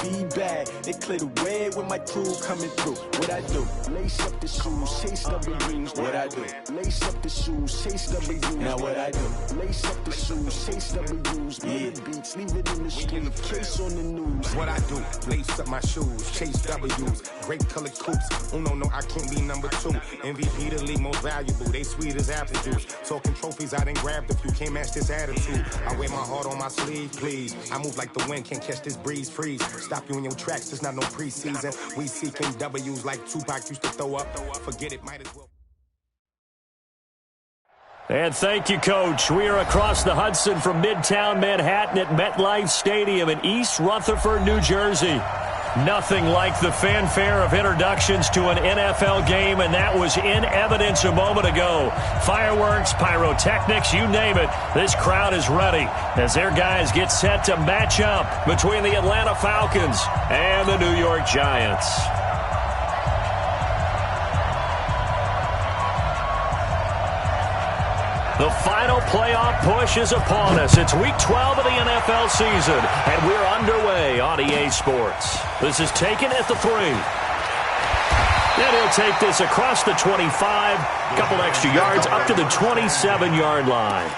feedback. They clear the way when my crew coming through. What I do? Lace up the shoes, chase W's. What I do? Lace up the shoes, chase W's. Now what I do? Lace up the shoes, chase W's. Million beats, leave it in the street, case on the news. What I do? Lace up my shoes, chase W's. Great colored coops. No, I can't be number 2. MVP the league most valuable. They sweet as apple juice. Talking trophies, I done grabbed a few. Can't match this attitude. I wear my heart on my sleeve, please. I move like the wind, can't catch this breeze. Freeze. Stop you in your tracks. There's not no preseason. We seeking W's like Tupac used to throw up. Forget it, might as well. And thank you, Coach. We are across the Hudson from Midtown Manhattan at MetLife Stadium in East Rutherford, New Jersey. Nothing like the fanfare of introductions to an NFL game, and that was in evidence a moment ago. Fireworks, pyrotechnics, you name it. This crowd is ready as their guys get set to match up between the Atlanta Falcons and the New York Giants. The final playoff push is upon us. It's Week 12 of the NFL season, and we're underway on EA Sports. This is taken at the 3. And he'll take this across the 25, a couple extra yards, up to the 27-yard line.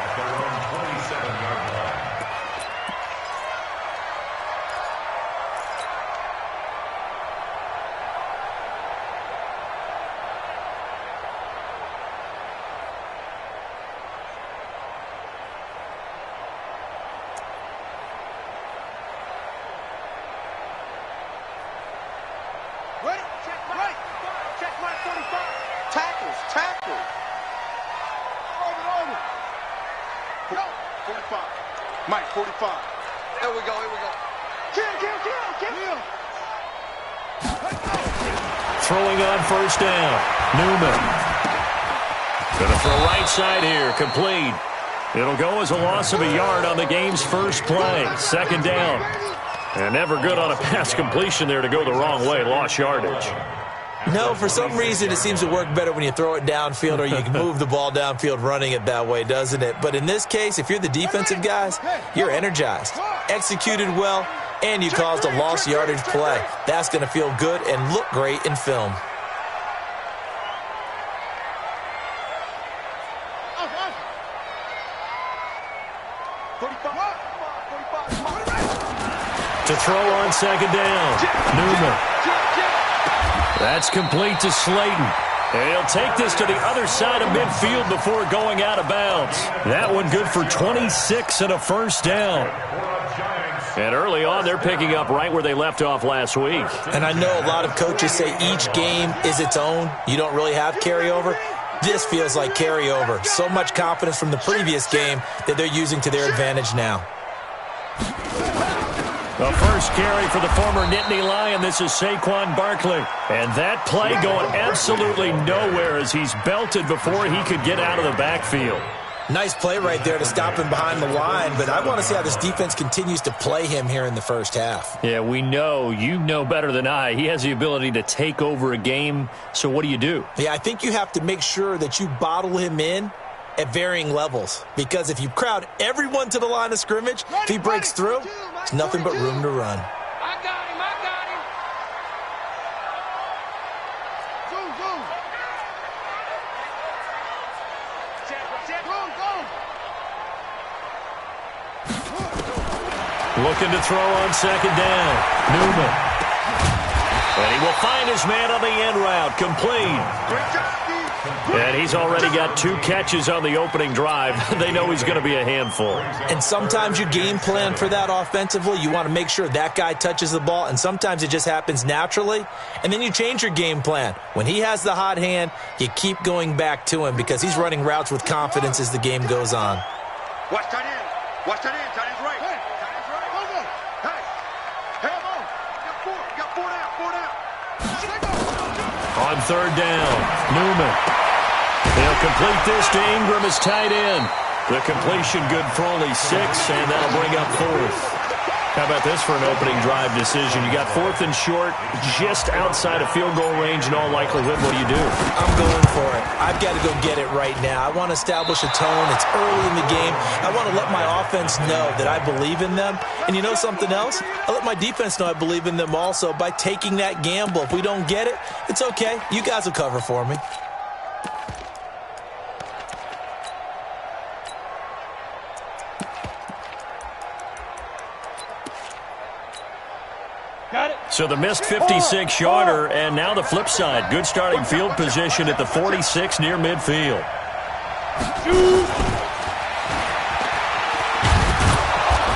Throwing on first down. Newman. Going to throw right side here. Complete. It'll go as a loss of a yard on the game's first play. Second down. And never good on a pass completion there to go the wrong way. Lost yardage. No, for some reason it seems to work better when you throw it downfield or you can move the ball downfield running it that way, doesn't it? But in this case, if you're the defensive guys, you're energized, executed well, and you caused a lost yardage play. That's going to feel good and look great in film. To throw on second down, Newman. That's complete to Slayton. And he'll take this to the other side of midfield before going out of bounds. That one good for 26 and a first down. And early on, they're picking up right where they left off last week. And I know a lot of coaches say each game is its own. You don't really have carryover. This feels like carryover. So much confidence from the previous game that they're using to their advantage now. The first carry for the former Nittany Lion. This is Saquon Barkley. And that play going absolutely nowhere as he's belted before he could get out of the backfield. Nice play right there to stop him behind the line, but I want to see how this defense continues to play him here in the first half. Yeah, we know. You know better than I. He has the ability to take over a game, so what do? Yeah, I think you have to make sure that you bottle him in at varying levels, because if you crowd everyone to the line of scrimmage, if he breaks through, there's nothing but room to run. I got him. Looking to throw on second down. Newman. And he will find his man on the end route. Complete. And he's already got 2 catches on the opening drive. They know he's going to be a handful. And sometimes you game plan for that offensively. You want to make sure that guy touches the ball, and sometimes it just happens naturally. And then you change your game plan. When he has the hot hand, you keep going back to him because he's running routes with confidence as the game goes on. Watch tight end. Watch tight end. Tight end's right. Tight end's right. Hey. Hey, on. Got four down. On third down, Newman. They'll complete this to Ingram as tight end. The completion good for only 6, and that'll bring up 4th. How about this for an opening drive decision? You got 4th and short, just outside of field goal range in all likelihood. What do you do? I'm going for it. I've got to go get it right now. I want to establish a tone. It's early in the game. I want to let my offense know that I believe in them. And you know something else? I let my defense know I believe in them also by taking that gamble. If we don't get it, it's okay. You guys will cover for me. So the missed 56-yarder, and now the flip side. Good starting field position at the 46 near midfield.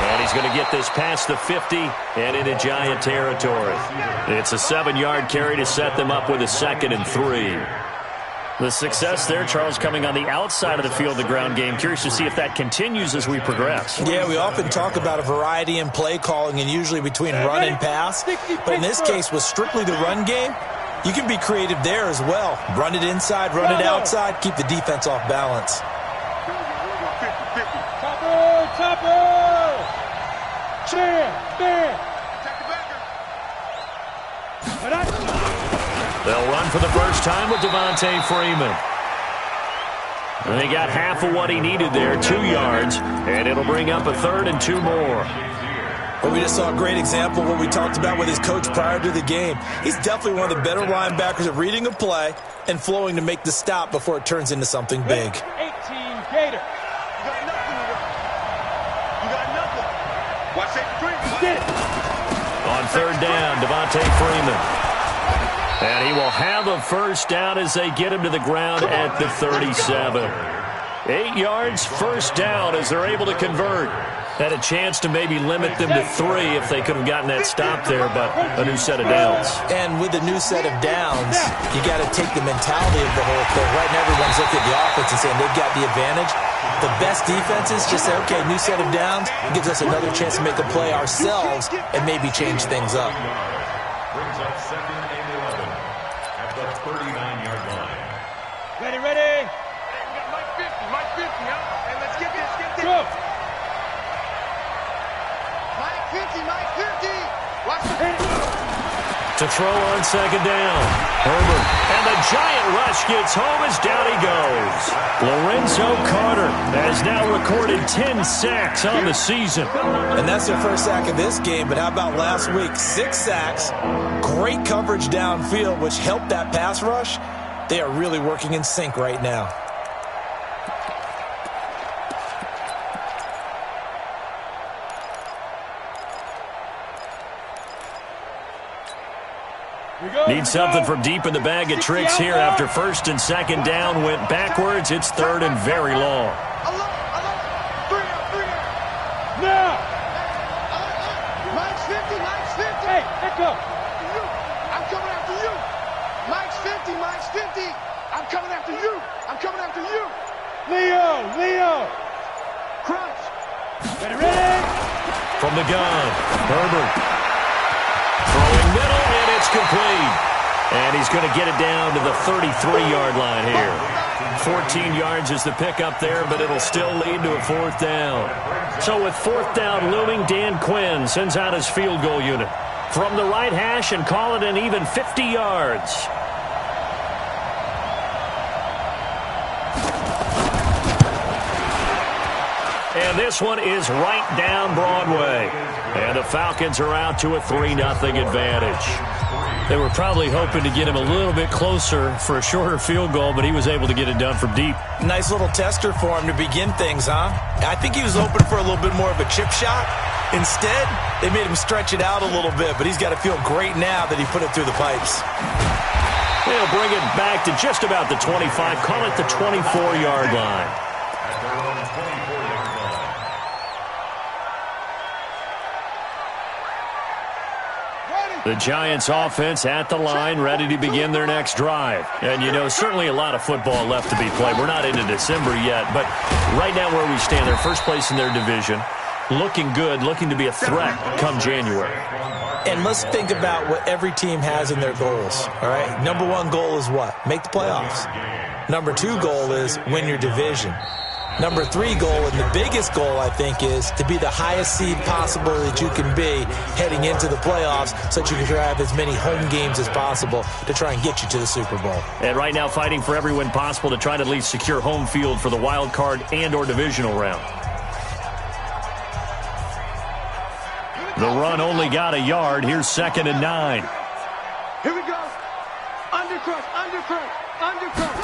And he's going to get this past the 50 and into Giant territory. It's a 7-yard carry to set them up with a 2nd and 3. The success there, Charles, coming on the outside of the field, the ground game. Curious to see if that continues as we progress. Yeah, we often talk about a variety in play calling and usually between run and pass. But in this case, with strictly the run game, you can be creative there as well. Run it inside, run it outside, keep the defense off balance. They'll run for the first time with Devontae Freeman. And they got half of what he needed there, 2 yards, and it'll bring up a 3rd and 2 more. Well, we just saw a great example of what we talked about with his coach prior to the game. He's definitely one of the better linebackers at reading a play and flowing to make the stop before it turns into something big. 18 Gator. You got nothing. You got nothing. Watch that free. Get it. On 3rd down, Devontae Freeman. And he will have a first down as they get him to the ground at the 37. 8 yards, first down as they're able to convert. Had a chance to maybe limit them to 3 if they could have gotten that stop there, but a new set of downs. And with a new set of downs, you got to take the mentality of the whole thing. Right now, everyone's looking at the offense and saying they've got the advantage. The best defenses just say, okay, new set of downs. It gives us another chance to make a play ourselves and maybe change things up. Brings up 2nd and 11 at the 39-yard line. Ready. Hey, we got Mike 50, huh? And let's get this. Go. Mike 50. Watch the To throw on 2nd down. Herbert. And the giant rush gets home as down he goes. Lorenzo Carter has now recorded 10 sacks on the season. And that's their first sack of this game, but how about last week? 6 sacks, great coverage downfield, which helped that pass rush. They are really working in sync right now. Need something from deep in the bag of tricks here after 1st and 2nd down went backwards. It's 3rd and very long. Now! Mike's 50. Hey, echo. I'm coming after you. Mike's 50. I'm coming after you. Leo. Crunch. Ready? From the gun, Herbert. Throwing middle, and it's complete. And he's going to get it down to the 33-yard line here. 14 yards is the pickup there, but it'll still lead to a 4th down. So with 4th down looming, Dan Quinn sends out his field goal unit from the right hash and call it an even 50 yards. And this one is right down Broadway. And the Falcons are out to a 3-0 advantage. They were probably hoping to get him a little bit closer for a shorter field goal, but he was able to get it done from deep. Nice little tester for him to begin things, huh? I think he was open for a little bit more of a chip shot. Instead, they made him stretch it out a little bit, but he's got to feel great now that he put it through the pipes. They'll bring it back to just about the 25, call it the 24-yard line. At their own 24-yard line. The Giants offense at the line, ready to begin their next drive. And, you know, certainly a lot of football left to be played. We're not into December yet, but right now where we stand, they're first place in their division, looking good, looking to be a threat come January. And let's think about what every team has in their goals, all right? Number 1 goal is what? Make the playoffs. Number 2 goal is win your division. Number 3 goal, and the biggest goal, I think, is to be the highest seed possible that you can be heading into the playoffs so that you can have as many home games as possible to try and get you to the Super Bowl. And right now fighting for every win possible to try to at least secure home field for the wild card and or divisional round. The run only got a yard. Here's 2nd and 9. Here we go. Undercut, undercut, undercut.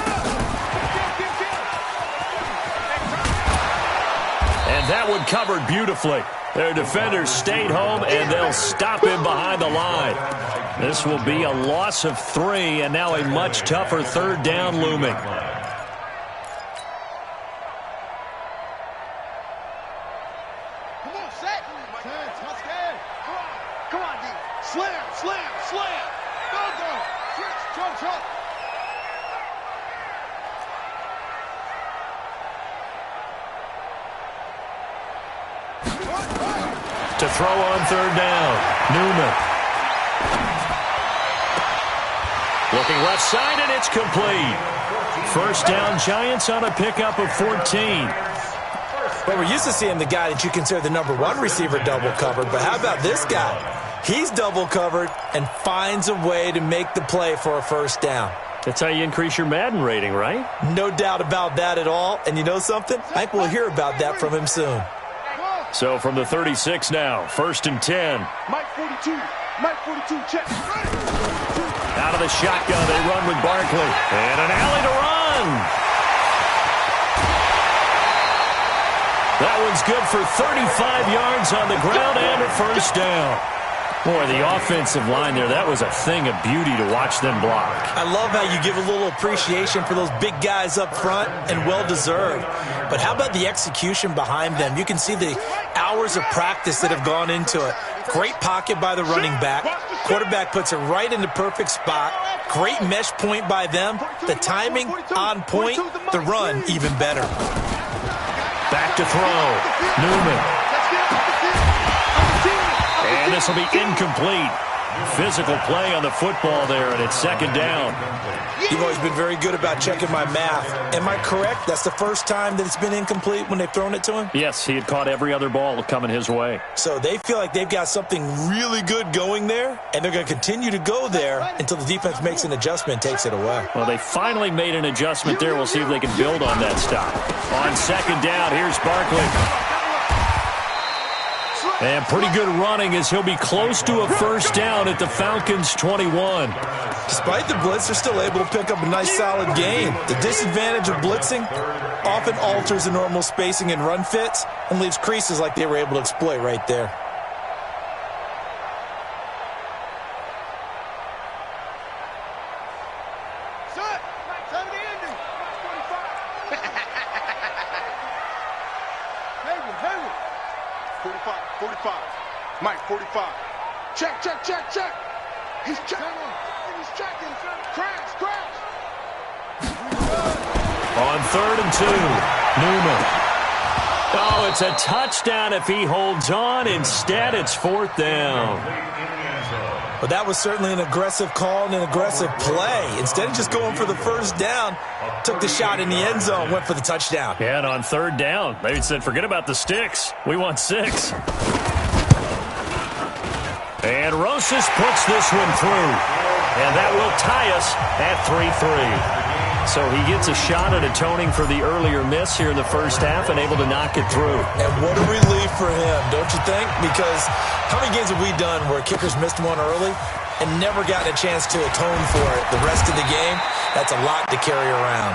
And that one covered beautifully. Their defenders stayed home, and they'll stop him behind the line. This will be a loss of 3, and now a much tougher 3rd down looming. Come on, set. Come on, D. Slam, slam, slam. Go, go. Switch, jump. To throw on 3rd down, Newman. Looking left side, and it's complete. 1st down, Giants on a pickup of 14. Well, we're used to seeing the guy that you consider the number 1 receiver double covered, but how about this guy? He's double covered and finds a way to make the play for a 1st down. That's how you increase your Madden rating, right? No doubt about that at all. And you know something? I think we'll hear about that from him soon. So from the 36 now, 1st and 10. Mike 42, check. Out of the shotgun, they run with Barkley. And an alley to run. That one's good for 35 yards on the ground and a 1st down. Boy, the offensive line there, that was a thing of beauty to watch them block. I love how you give a little appreciation for those big guys up front, and well-deserved. But how about the execution behind them? You can see the hours of practice that have gone into it. Great pocket by the running back. Quarterback puts it right in the perfect spot. Great mesh point by them. The timing on point. The run even better. Back to throw. Newman. And this will be incomplete. Physical play on the football there, and it's 2nd down. You've always been very good about checking my math. Am I correct? That's the first time that it's been incomplete when they've thrown it to him? Yes, he had caught every other ball coming his way. So they feel like they've got something really good going there, and they're going to continue to go there until the defense makes an adjustment and takes it away. Well, they finally made an adjustment there. We'll see if they can build on that stop. On 2nd down, here's Barkley. And pretty good running as he'll be close to a 1st down at the Falcons' 21. Despite the blitz, they're still able to pick up a nice solid gain. The disadvantage of blitzing often alters the normal spacing and run fits and leaves creases like they were able to exploit right there. Mike 45. Check. He's checking. Crash. On 3rd and 2, Newman. Oh, it's a touchdown if he holds on. Instead, it's 4th down. But that was certainly an aggressive call and an aggressive play. Instead of just going for the 1st down, took the shot in the end zone, went for the touchdown. Yeah, and on 3rd down, they said, forget about the sticks. We want 6. And Rosas puts this one through. And that will tie us at 3-3. So he gets a shot at atoning for the earlier miss here in the 1st half and able to knock it through. And what a relief for him, don't you think? Because how many games have we done where kickers missed one early and never gotten a chance to atone for it the rest of the game? That's a lot to carry around.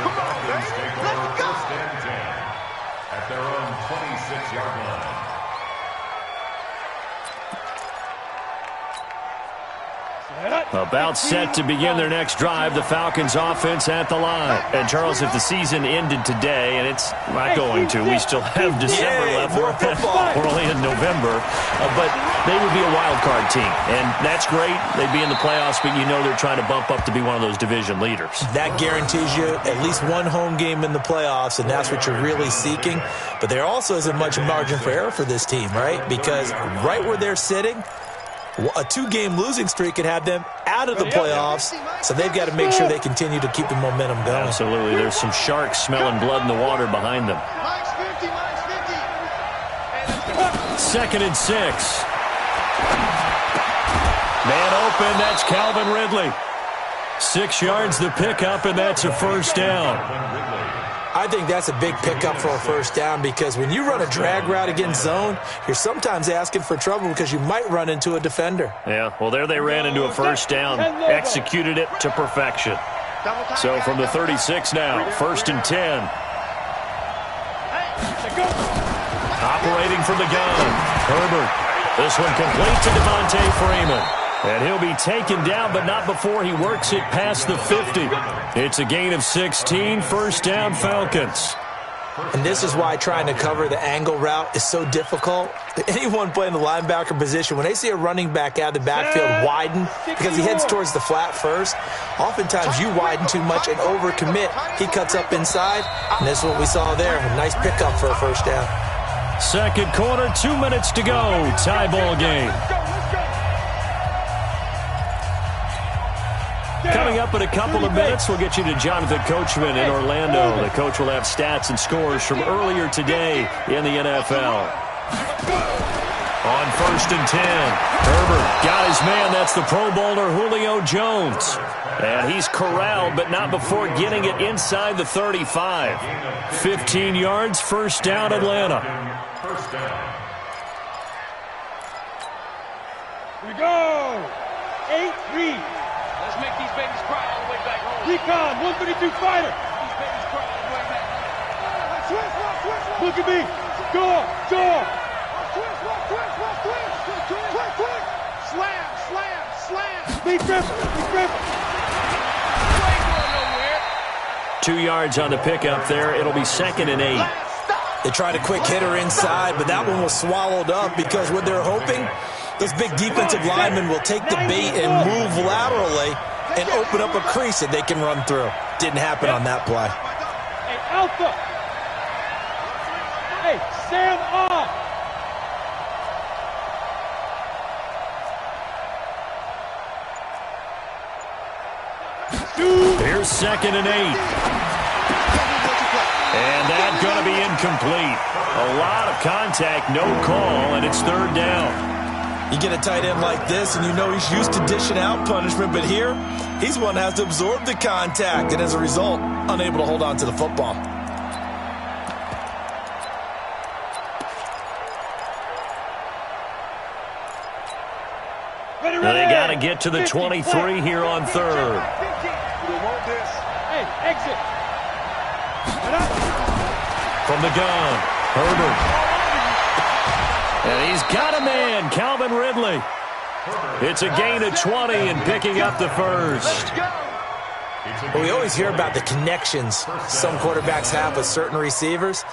The Falcons take over 1st and 10 at their own 26-yard line. About set to begin their next drive, the Falcons offense at the line. And Charles, if the season ended today, and it's not going to, we still have December left. More football. We're only in November, but they would be a wild card team. And that's great. They'd be in the playoffs, but you know they're trying to bump up to be one of those division leaders. That guarantees you at least one home game in the playoffs, and that's what you're really seeking. But there also isn't much margin for error for this team, right? Because right where they're sitting, A 2-game losing streak could have them out of the playoffs, so they've got to make sure they continue to keep the momentum going. Absolutely. There's some sharks smelling blood in the water behind them. 2nd and 6. Man open, that's Calvin Ridley. 6 yards the pickup, and that's a first down. I think that's a big pickup for a first down because when you run a drag route against zone, you're sometimes asking for trouble because you might run into a defender. Yeah, well, there they ran into a first down, executed it to perfection. So from the 36 now, 1st and 10. Operating from the gun, Herbert. This one complete to Devontae Freeman. And he'll be taken down, but not before he works it past the 50. It's a gain of 16, first down Falcons. And this is why trying to cover the angle route is so difficult. Anyone playing the linebacker position, when they see a running back out of the backfield widen because he heads towards the flat first, oftentimes you widen too much and overcommit. He cuts up inside, and this is what we saw there. A nice pickup for a first down. Second quarter, 2 minutes to go. Tie ball game. Coming up in a couple of minutes, we'll get you to Jonathan Coachman in Orlando. The coach will have stats and scores from earlier today in the NFL. On 1st and 10, Herbert got his man. That's the Pro Bowler Julio Jones. And he's corralled, but not before getting it inside the 35. 15 yards, first down Atlanta. First down. Here we go. 8-3. Let's make these babies cry all the way back home. Recon, 132 fighter. These babies cry all the way back home. Look at me. Go. Twist. Slam. Be careful. 2 yards on the pickup there. It'll be 2nd and 8. They tried a quick hitter inside, but that one was swallowed up because what they're hoping, those big defensive linemen will take the bait and move laterally and open up a crease that they can run through. Didn't happen on that play. Hey, Alpha. Hey, Sam off. Here's 2nd and 8. And that's going to be incomplete. A lot of contact, no call, and it's 3rd down. You get a tight end like this, and you know he's used to dishing out punishment, but here, he's one that has to absorb the contact, and as a result, unable to hold on to the football. Now they got to get to the 23 here on 3rd. Hey, exit. From the gun, Herbert. And he's got a man, Calvin Ridley. It's a gain of 20 and picking up the first. Well, we always hear about the connections some quarterbacks have with certain receivers.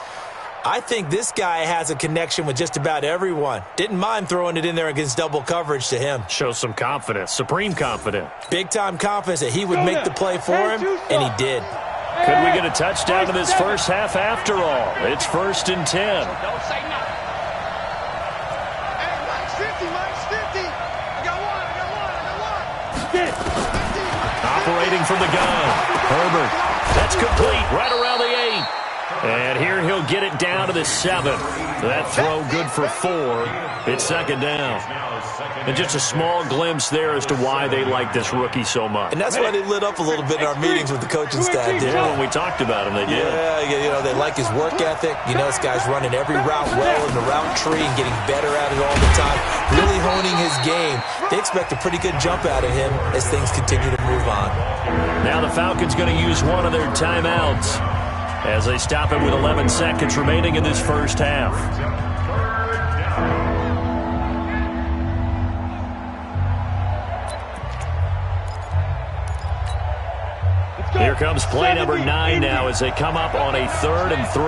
I think this guy has a connection with just about everyone. Didn't mind throwing it in there against double coverage to him. Shows some confidence, supreme confidence. Big-time confidence that he would make the play for him, and he did. Could we get a touchdown in this first half after all? It's 1st and 10. Don't say nothing. Hey, Mike's 50. I got one. Operating from the gun, Herbert. That's complete, right around the 8. And here he'll get it down to the 7. That throw good for 4. It's 2nd down. And just a small glimpse there as to why they like this rookie so much. And that's why they lit up a little bit in our meetings with the coaching staff. Yeah, when we talked about him, they did. Yeah, you know, they like his work ethic. You know, this guy's running every route well in the route tree and getting better at it all the time. Really honing his game. They expect a pretty good jump out of him as things continue to move on. Now the Falcons going to use one of their timeouts as they stop it with 11 seconds remaining in this first half. Here comes play number 9 now as they come up on a 3rd and 3.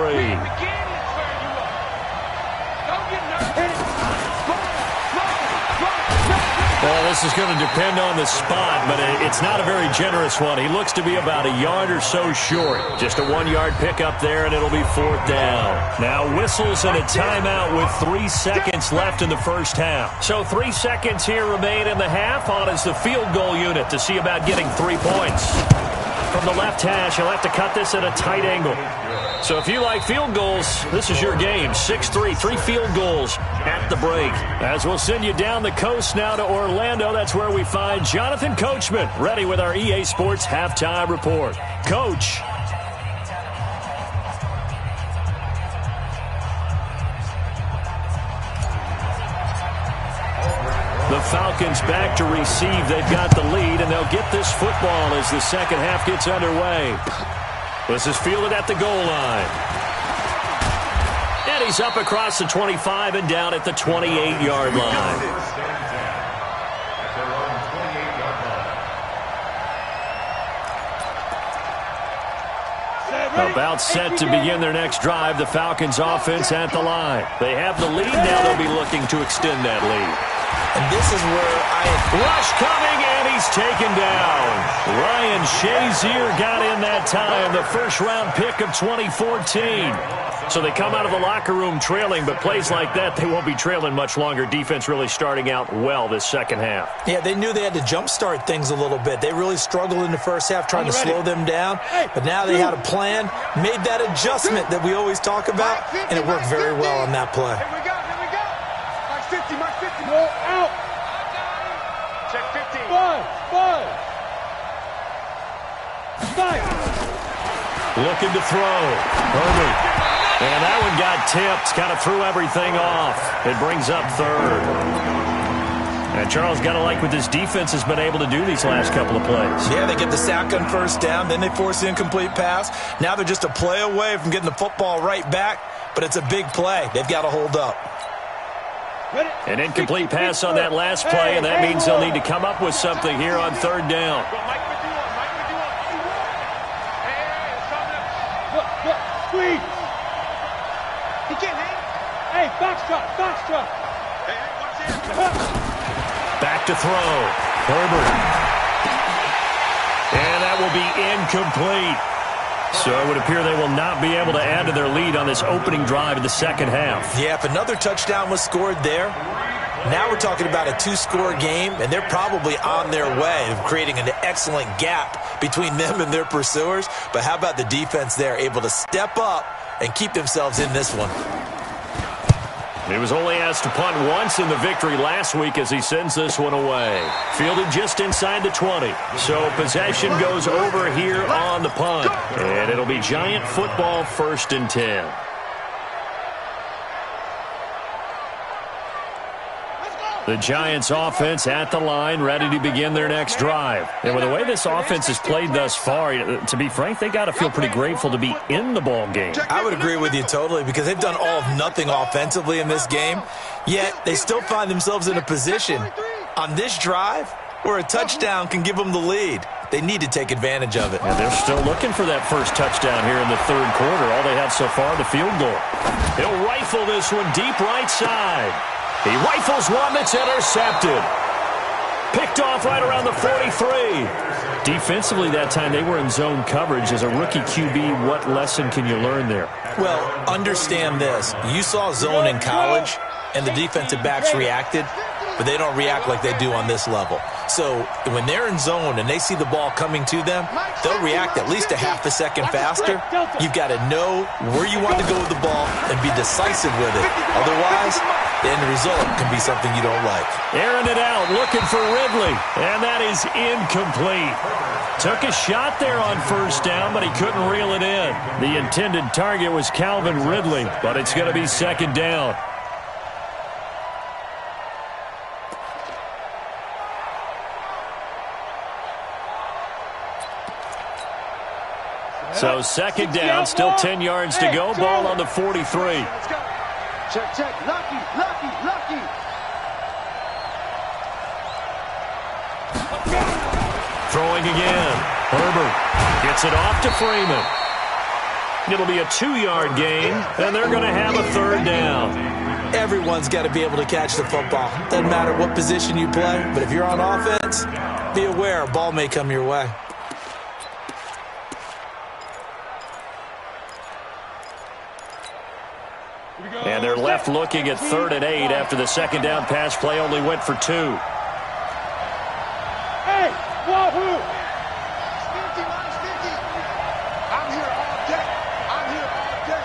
Well, this is going to depend on the spot, but it's not a very generous one. He looks to be about a yard or so short. Just a 1-yard pickup there, and it'll be 4th down. Now whistles and a timeout with 3 seconds left in the first half. So 3 seconds here remain in the half. On is the field goal unit to see about getting 3 points. From the left hash, he'll have to cut this at a tight angle. So if you like field goals, this is your game. 6-3, 3 field goals at the break. As we'll send you down the coast now to Orlando, that's where we find Jonathan Coachman, ready with our EA Sports Halftime Report. Coach. The Falcons back to receive. They've got the lead, and they'll get this football as the second half gets underway. This is fielded at the goal line. And he's up across the 25 and down at the 28-yard line. About set to begin their next drive. The Falcons offense at the line. They have the lead. Now they'll be looking to extend that lead. And this is where Rush coming, and he's taken down. Ryan Shazier got in that time, the first-round pick of 2014. So they come out of the locker room trailing, but plays like that, they won't be trailing much longer. Defense really starting out well this second half. Yeah, they knew they had to jumpstart things a little bit. They really struggled in the first half trying to slow them down, but now they had a plan, made that adjustment that we always talk about, and it worked very well on that play. Here we go. Mark 50, Mark 50. Go out. Check 15. Five. Looking to throw. Herbert. And that one got tipped. Kind of threw everything off. It brings up 3rd. And Charles, got to like what this defense has been able to do these last couple of plays. Yeah, they get the sack on first down, then they force the incomplete pass. Now they're just a play away from getting the football right back, but it's a big play. They've got to hold up. An incomplete pass on that last play, and that means they'll need to come up with something here on 3rd down. Squeeze. He can't hang. Hey, foxtrot. Hey, watch this. Back to throw. Herbert. And that will be incomplete. So it would appear they will not be able to add to their lead on this opening drive of the second half. Yeah, if another touchdown was scored there, now we're talking about a 2-score game, and they're probably on their way of creating an excellent gap between them and their pursuers. But how about the defense there, able to step up and keep themselves in this one? He was only asked to punt once in the victory last week as he sends this one away. Fielded just inside the 20. So possession goes over here on the punt. And it'll be Giant football 1st and 10. The Giants offense at the line, ready to begin their next drive. And with the way this offense has played thus far, to be frank, they got to feel pretty grateful to be in the ball game. I would agree with you totally, because they've done all of nothing offensively in this game, yet they still find themselves in a position on this drive where a touchdown can give them the lead. They need to take advantage of it. And they're still looking for that first touchdown here in the 3rd quarter. All they have so far, the field goal. He'll rifle this one deep right side. He rifles one that's intercepted. Picked off right around the 43. Defensively that time, they were in zone coverage. As a rookie QB, what lesson can you learn there? Well, understand this. You saw zone in college, and the defensive backs reacted, but they don't react like they do on this level. So when they're in zone and they see the ball coming to them, they'll react at least a half a second faster. You've got to know where you want to go with the ball and be decisive with it. Otherwise, the end result can be something you don't like. Airing it out, looking for Ridley, and that is incomplete. Took a shot there on first down, but he couldn't reel it in. The intended target was Calvin Ridley, but it's going to be second down. So second down, still 10 yards to go. Ball on the 43. Check. Lucky. Throwing again. Herbert gets it off to Freeman. It'll be a 2-yard gain, and they're going to have a 3rd down. Everyone's got to be able to catch the football. Doesn't matter what position you play, but if you're on offense, be aware a ball may come your way. And they're left looking at 3rd and 8 after the second down pass play only went for 2. Hey, wahoo! I'm here all day. I'm here all day.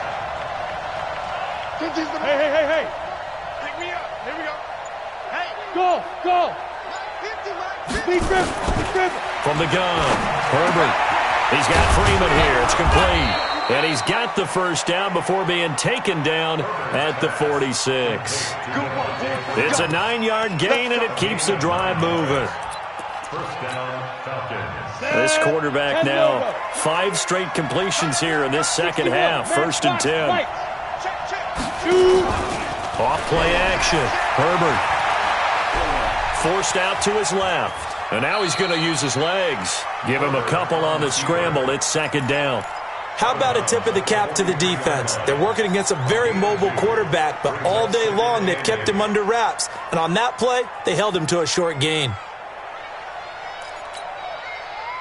Hey. Pick me up. Here we go. Hey. Go. Be driven. From the gun, Herbert. He's got Freeman here. It's complete. And he's got the first down before being taken down at the 46. It's a 9-yard gain, and it keeps the drive moving. First down, Falcons. This quarterback now 5 straight completions here in this second half. 1st and 10. Off play action. Herbert forced out to his left. And now he's going to use his legs. Give him a couple on the scramble. It's 2nd down. How about a tip of the cap to the defense? They're working against a very mobile quarterback, but all day long they've kept him under wraps. And on that play, they held him to a short gain.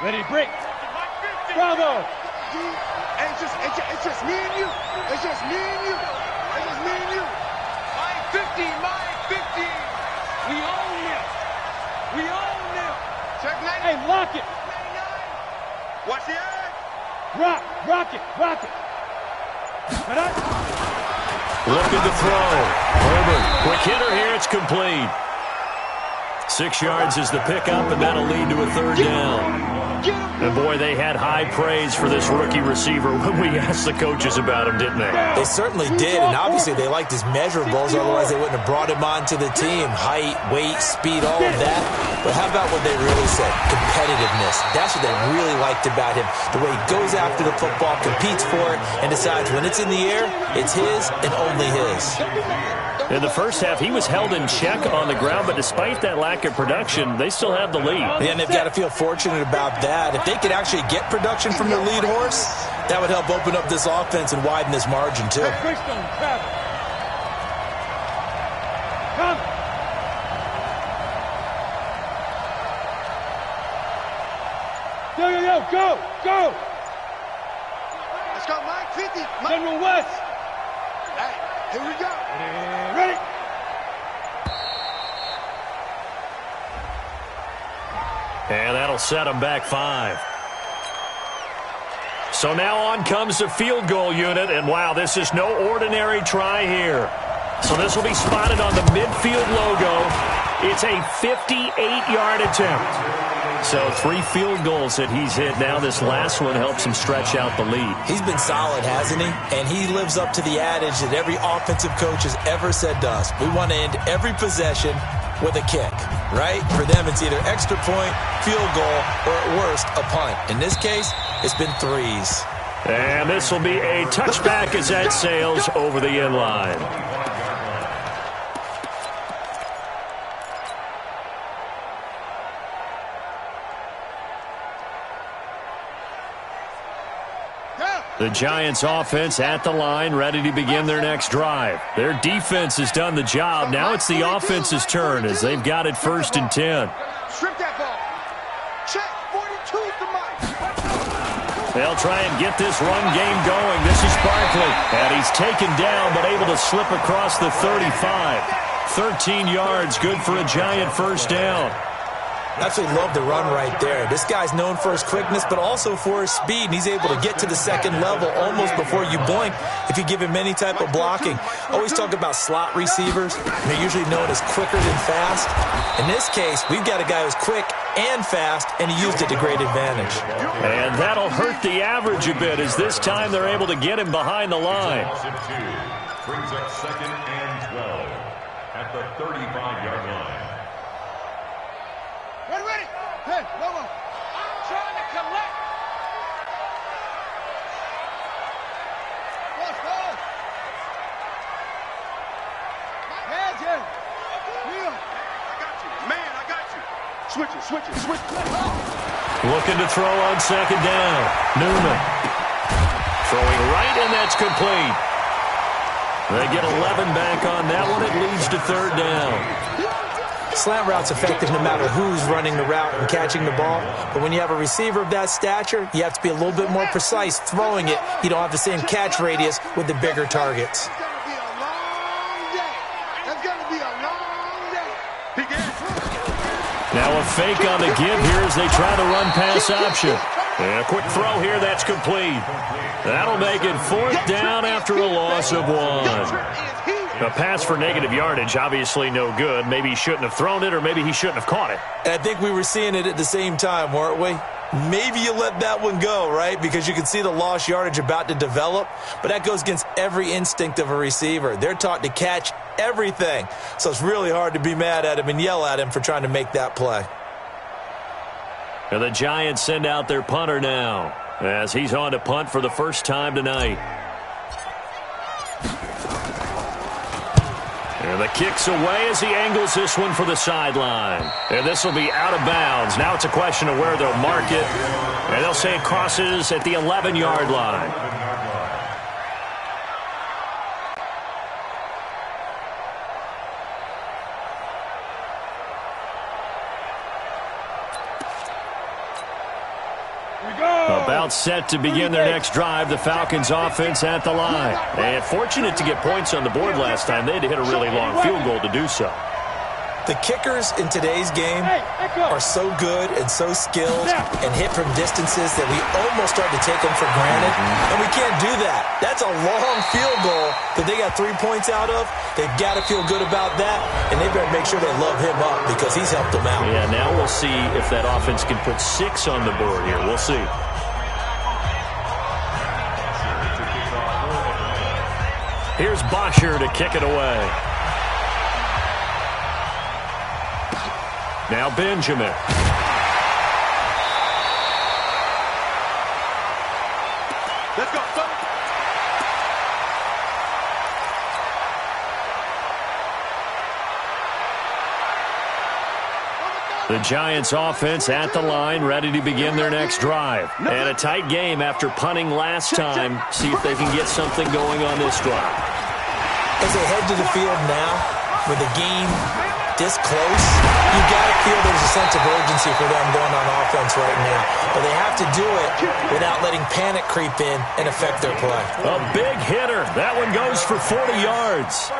Ready, break. Bravo. It's just me and you. It's just me and you. It's just me and you. Mine 50. We own them. Check 90. Hey, lock it. 99. Watch the eye. Rock it. Looking to throw. Herbert, quick hitter here. It's complete. 6 yards is the pickup, and that'll lead to a 3rd down. And, boy, they had high praise for this rookie receiver when we asked the coaches about him, didn't they? They certainly did, and obviously they liked his measurables, otherwise they wouldn't have brought him onto the team. Height, weight, speed, all of that. But how about what they really said? Competitiveness. That's what they really liked about him. The way he goes after the football, competes for it, and decides when it's in the air, it's his and only his. In the first half, he was held in check on the ground, but despite that lack of production, they still have the lead. Yeah, and they've got to feel fortunate about that. If they could actually get production from their lead horse, that would help open up this offense and widen this margin, too. Come. Yo, go. Let's go, Mike 50. General West. Hey, here we go. Ready. And that'll set them back 5. So now on comes the field goal unit, and wow, this is no ordinary try here. So this will be spotted on the midfield logo. It's a 58-yard attempt. So 3 field goals that he's hit now. This last one helps him stretch out the lead. He's been solid, hasn't he? And he lives up to the adage that every offensive coach has ever said to us. We want to end every possession with a kick, right? For them, it's either extra point, field goal, or at worst, a punt. In this case, it's been 3s. And this will be a touchback as that sails over the end line. The Giants offense at the line, ready to begin their next drive. Their defense has done the job. Now it's the offense's turn as they've got it 1st and 10. Strip that ball. Check. 42's the mic. They'll try and get this run game going. This is Barkley. And he's taken down but able to slip across the 35. 13 yards, good for a Giant first down. Absolutely love the run right there. This guy's known for his quickness, but also for his speed, and he's able to get to the second level almost before you blink if you give him any type of blocking. Always talk about slot receivers. They're usually known as quicker than fast. In this case, we've got a guy who's quick and fast, and he used it to great advantage. And that'll hurt the average a bit as this time they're able to get him behind the line. Brings up 2nd and 12 at the 35-yard line. Ready. Hey, Lomo. I'm trying to collect. Ball. Hands in. Wheel. I got you. Man, I got you. Switch it. Looking to throw on 2nd down. Newman. Throwing right, and that's complete. They get 11 back on that one. It leads to third down. Slant route's effective no matter who's running the route and catching the ball. But when you have a receiver of that stature, you have to be a little bit more precise throwing it. You don't have the same catch radius with the bigger targets. Now a fake on the give here as they try the run-pass option. And a quick throw here, that's complete. That'll make it fourth down after a loss of 1. A pass for negative yardage, obviously no good. Maybe he shouldn't have thrown it, or maybe he shouldn't have caught it. And I think we were seeing it at the same time, weren't we? Maybe you let that one go, right? Because you can see the lost yardage about to develop. But that goes against every instinct of a receiver. They're taught to catch everything. So it's really hard to be mad at him and yell at him for trying to make that play. And the Giants send out their punter now, as he's on to punt for the first time tonight. And the kick's away as he angles this one for the sideline. And this will be out of bounds. Now it's a question of where they'll mark it. And they'll say it crosses at the 11-yard line. About set to begin their next drive, the Falcons offense at the line. And fortunate to get points on the board last time. They had to hit a really long field goal to do so. The kickers in today's game are so good and so skilled and hit from distances that we almost start to take them for granted. And we can't do that. That's a long field goal that they got 3 points out of. They've got to feel good about that, and they better make sure they love him up because he's helped them out. Yeah, now we'll see if that offense can put 6 on the board here. We'll see. Here's Bosher to kick it away. Now Benjamin. Let's go, son. The Giants offense at the line, ready to begin their next drive. And a tight game after punting last time. See if they can get something going on this drive. As they head to the field now, with the game this close, you got to feel there's a sense of urgency for them going on offense right now. But they have to do it without letting panic creep in and affect their play. A big hitter. That one goes for 40 yards.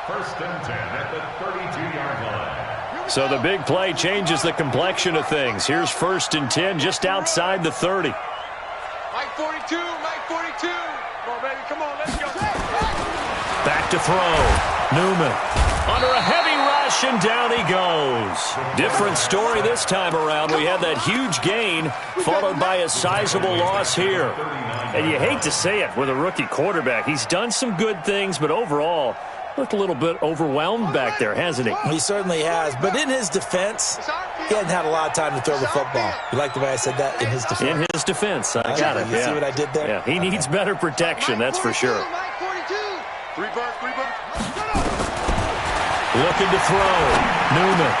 First and 10 at the 32-yard line. So the big play changes the complexion of things. Here's first and 10 just outside the 30. Mike 42, Mike 42. Come on, baby, come on, let's go. Back to throw. Newman under a heavy rush, and down he goes. Different story this time around. We had that huge gain followed by a sizable loss here. And you hate to say it with a rookie quarterback. He's done some good things, but overall looked a little bit overwhelmed back there, hasn't he? He certainly has. But in his defense, he hadn't had a lot of time to throw the football. You like the way I said that? In his defense. In his defense. I got it. You see what I did there? Yeah, he needs better protection, that's for sure. Looking to throw. Newman.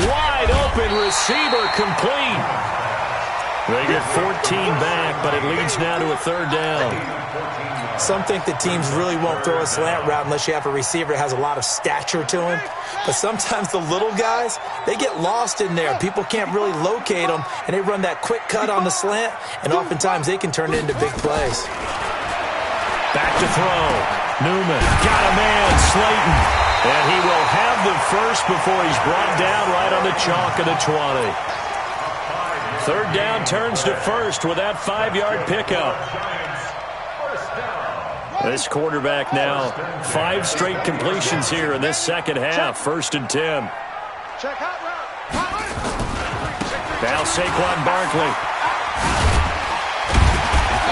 Wide open receiver, complete. They get 14 back, but it leads now to a third down. Some think that teams really won't throw a slant route unless you have a receiver that has a lot of stature to him. But sometimes the little guys, they get lost in there. People can't really locate them, and they run that quick cut on the slant, and oftentimes they can turn it into big plays. Back to throw. Newman got a man, Slayton. And he will have the first before he's brought down right on the chalk of the 20. Third down turns to first with that 5-yard pickup. This quarterback now 5 straight completions here in this second half. First and 10. Now Saquon Barkley.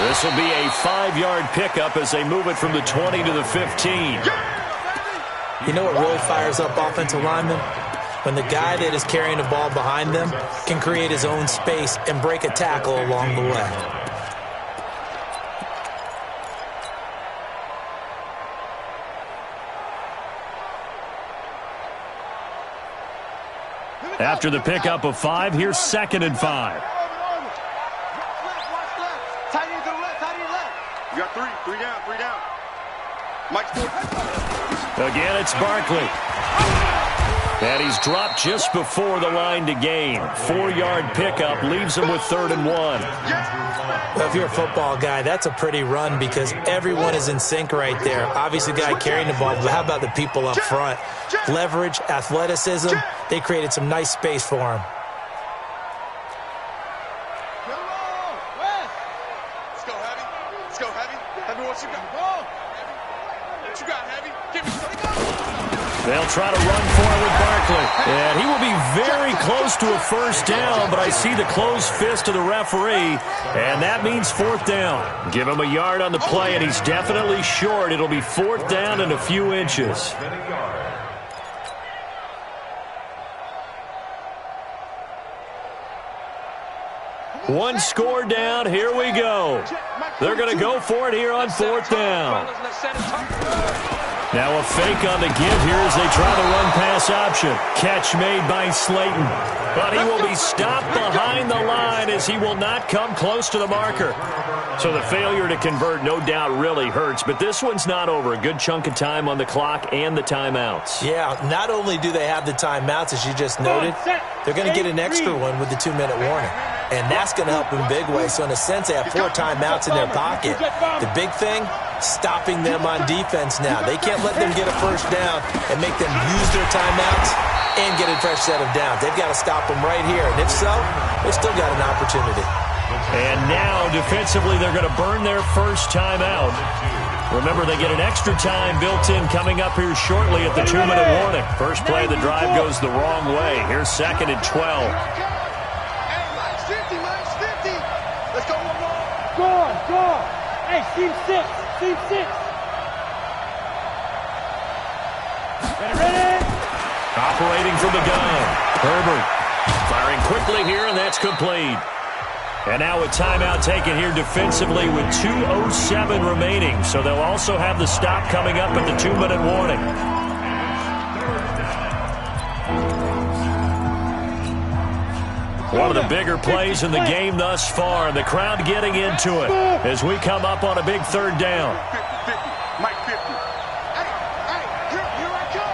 This will be a 5-yard pickup as they move it from the 20 to the 15. You know what really fires up offensive linemen? When the guy that is carrying the ball behind them can create his own space and break a tackle along the way. After the pickup of 5, here's second and 5. You got Three down. Mike's 4. Again, it's Barkley. And he's dropped just before the line to gain. 4-yard pickup leaves him with 3rd and 1. Well, if you're a football guy, that's a pretty run because everyone is in sync right there. Obviously, the guy carrying the ball, but how about the people up front? Leverage, athleticism, they created some nice space for him. Let's go, Heavy. Heavy, what you got? What you got, Heavy? Give me something. They'll try to run for it with Barkley. And he will be very close to a first down, but I see the closed fist of the referee, and that means 4th down. Give him a yard on the play, and he's definitely short. It'll be 4th down and a few inches. One score down. Here we go. They're going to go for it here on 4th down. Now a fake on the give here as they try the run-pass option. Catch made by Slayton. But he will be stopped behind the line as he will not come close to the marker. So the failure to convert no doubt really hurts, but this one's not over. A good chunk of time on the clock and the timeouts. Yeah, not only do they have the timeouts, as you just noted, they're going to get an extra one with the 2-minute warning. And that's going to help in a big way. So in a sense, they have 4 timeouts in their pocket. The big thing, stopping them on defense now. They can't let them get a first down and make them use their timeouts and get a fresh set of downs. They've got to stop them right here. And if so, they've still got an opportunity. And now, defensively, they're going to burn their first timeout. Remember, they get an extra time built in coming up here shortly at the 2-minute warning. First play of the drive goes the wrong way. Here's 2nd and 12. Let's go one more. Score. Hey, team 6. Ready. Operating from the gun. Herbert firing quickly here, and that's complete. And now a timeout taken here defensively with 2:07 remaining. So they'll also have the stop coming up at the 2-minute warning. One of the bigger plays in the game thus far, and the crowd getting into it as we come up on a big 3rd down. 50. Mike 50. Hey, here I come.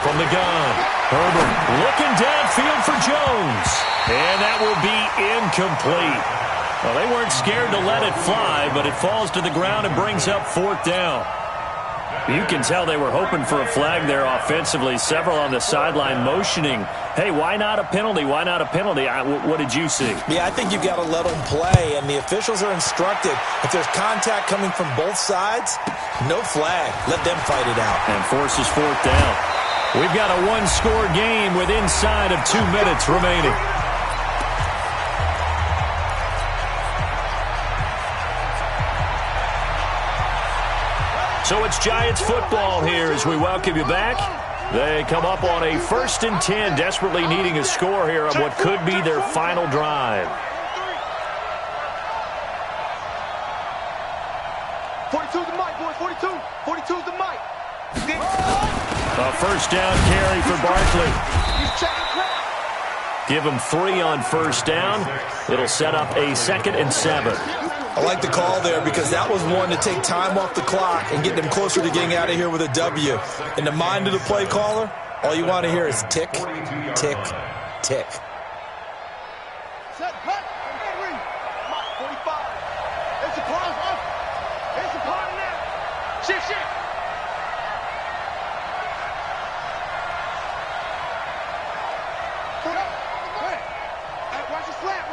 From the gun, Herbert looking downfield for Jones. And that will be incomplete. Well, they weren't scared to let it fly, but it falls to the ground and brings up 4th down. You can tell they were hoping for a flag there offensively. Several on the sideline motioning, hey, why not a penalty? Why not a penalty? What did you see? Yeah, I think you've got to let them play, and the officials are instructed. If there's contact coming from both sides, no flag. Let them fight it out. And forces 4th down. We've got a 1-score game with inside of 2 minutes remaining. So it's Giants football here as we welcome you back. They come up on a 1st and 10, desperately needing a score here on what could be their final drive. 42's the mic, boys. 42's the mic. A first down carry for Barkley. Give him 3 on first down. It'll set up a 2nd and 7. I like the call there because that was one to take time off the clock and get them closer to getting out of here with a W. In the mind of the play caller, all you want to hear is tick, tick, tick. Set, hut, Henry. Mike, 45. It's a pause, huh? It's a pause now. Shit. Hey, watch the slant.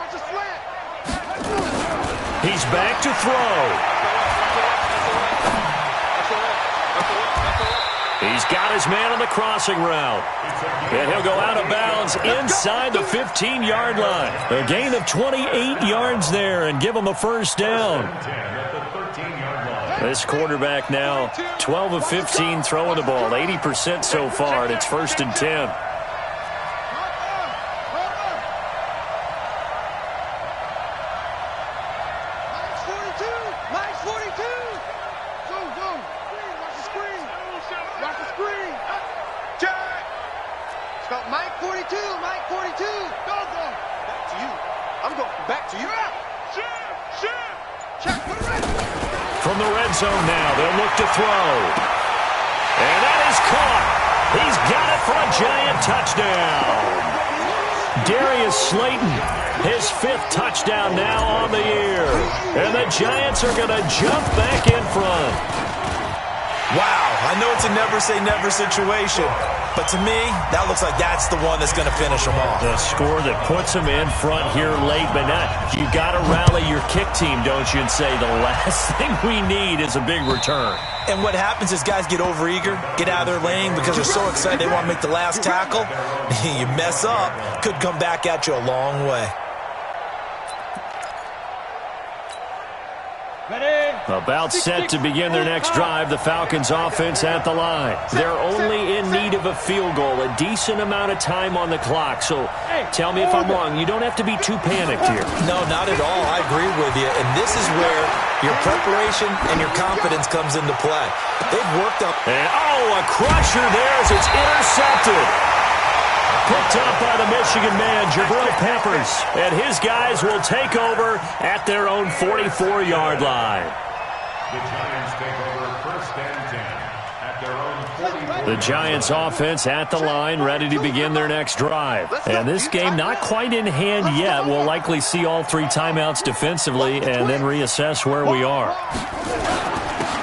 He's back to throw. He's got his man on the crossing route. And he'll go out of bounds inside the 15-yard line. A gain of 28 yards there and give him a first down. This quarterback now 12 of 15 throwing the ball, 80% so far, and it's 1st and 10. From the red zone now, they'll look to throw. And that is caught. He's got it for a Giant touchdown. Darius Slayton, his 5th touchdown now on the year. And the Giants are going to jump back in front. Wow, I know it's a never-say-never situation, but to me, that looks like that's the one that's going to finish them off. The score that puts them in front here late, but not. You got to rally your kick team, don't you, and say the last thing we need is a big return. And what happens is guys get overeager, get out of their lane because they're so excited they want to make the last tackle. You mess up, could come back at you a long way. About set to begin their next drive, the Falcons offense at the line. They're only in need of a field goal, a decent amount of time on the clock. So tell me if I'm wrong. You don't have to be too panicked here. No, not at all. I agree with you. And this is where your preparation and your confidence comes into play. They've worked up. And, a crusher there as it's intercepted. Picked up by the Michigan man, Jabril Peppers. And his guys will take over at their own 44-yard line. The Giants take over 1st and 10 at their own 44. The Giants offense at the line, ready to begin their next drive. And this game not quite in hand yet. We'll likely see all 3 timeouts defensively and then reassess where we are.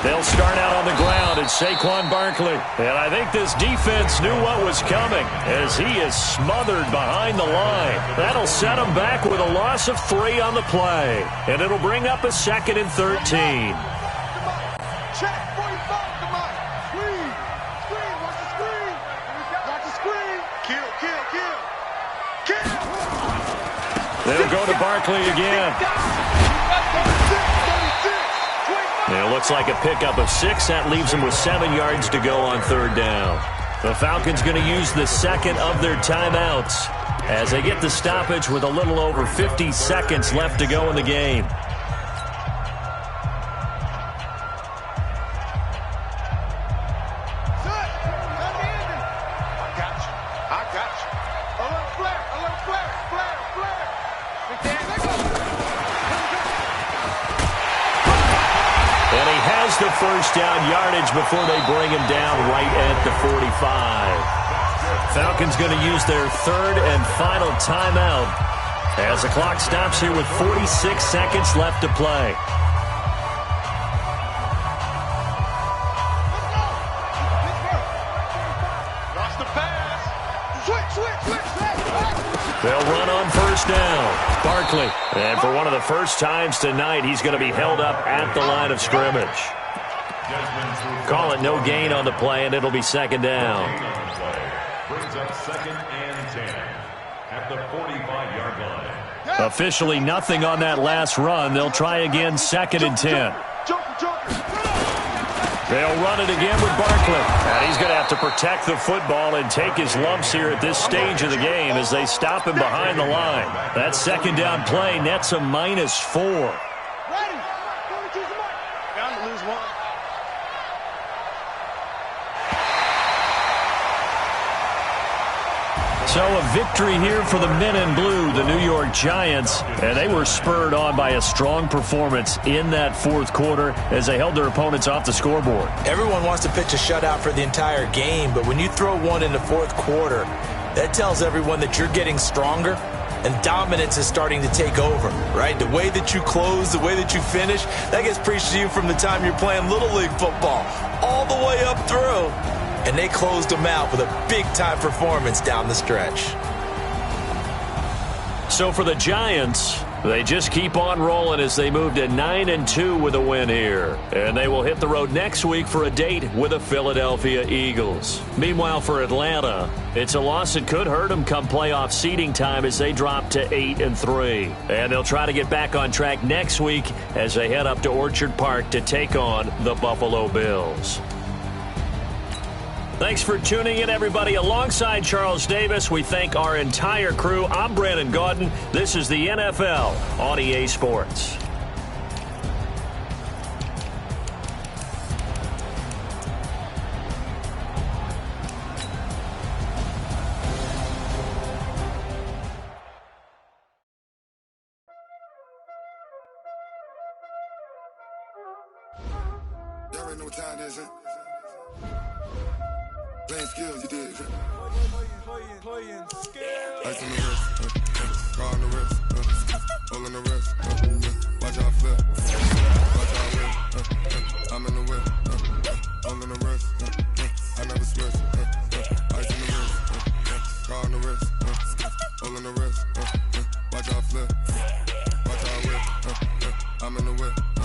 They'll start out on the ground. It's Saquon Barkley. And I think this defense knew what was coming as he is smothered behind the line. That'll set him back with a loss of 3 on the play. And it'll bring up a 2nd and 13. Check, 45, come on. Screen, watch the screen. Watch the screen. Kill. They'll go to Barkley again. And it looks like a pickup of 6. That leaves them with 7 yards to go on 3rd down. The Falcons going to use the 2nd of their timeouts as they get the stoppage with a little over 50 seconds left to go in the game. The 1st down yardage before they bring him down right at the 45. Falcons going to use their 3rd and final timeout as the clock stops here with 46 seconds left to play. They'll run on 1st down. Barkley. And for one of the first times tonight, he's going to be held up at the line of scrimmage. Call it no gain on the play, and it'll be 2nd down. Brings up 2nd and 10 at the 45-yard line. Officially nothing on that last run. They'll try again 2nd and 10. They'll run it again with Barkley. And he's going to have to protect the football and take his lumps here at this stage of the game as they stop him behind the line. That 2nd down play nets a -4. So a victory here for the men in blue, the New York Giants, and they were spurred on by a strong performance in that 4th quarter as they held their opponents off the scoreboard. Everyone wants to pitch a shutout for the entire game, but when you throw one in the 4th quarter, that tells everyone that you're getting stronger and dominance is starting to take over, right? The way that you close, the way that you finish, that gets preached to you from the time you're playing Little League football all the way up through. And they closed them out with a big-time performance down the stretch. So for the Giants, they just keep on rolling as they move to 9-2 with a win here. And they will hit the road next week for a date with the Philadelphia Eagles. Meanwhile, for Atlanta, it's a loss that could hurt them come playoff seeding time as they drop to 8-3. And they'll try to get back on track next week as they head up to Orchard Park to take on the Buffalo Bills. Thanks for tuning in, everybody. Alongside Charles Davis, we thank our entire crew. I'm Brandon Gaudin. This is the NFL on EA Sports. already know what time it is, huh? Playing skills, you did, huh? Playing skills. Ice on the wrist, car on the wrist, hole in the wrist, watch how I flip, watch how I whip, I'm in the whip, hole in the wrist, I never switch, ice on the wrist, car on the wrist, hole in the wrist, watch how I flip, watch how I whip, I'm in the whip.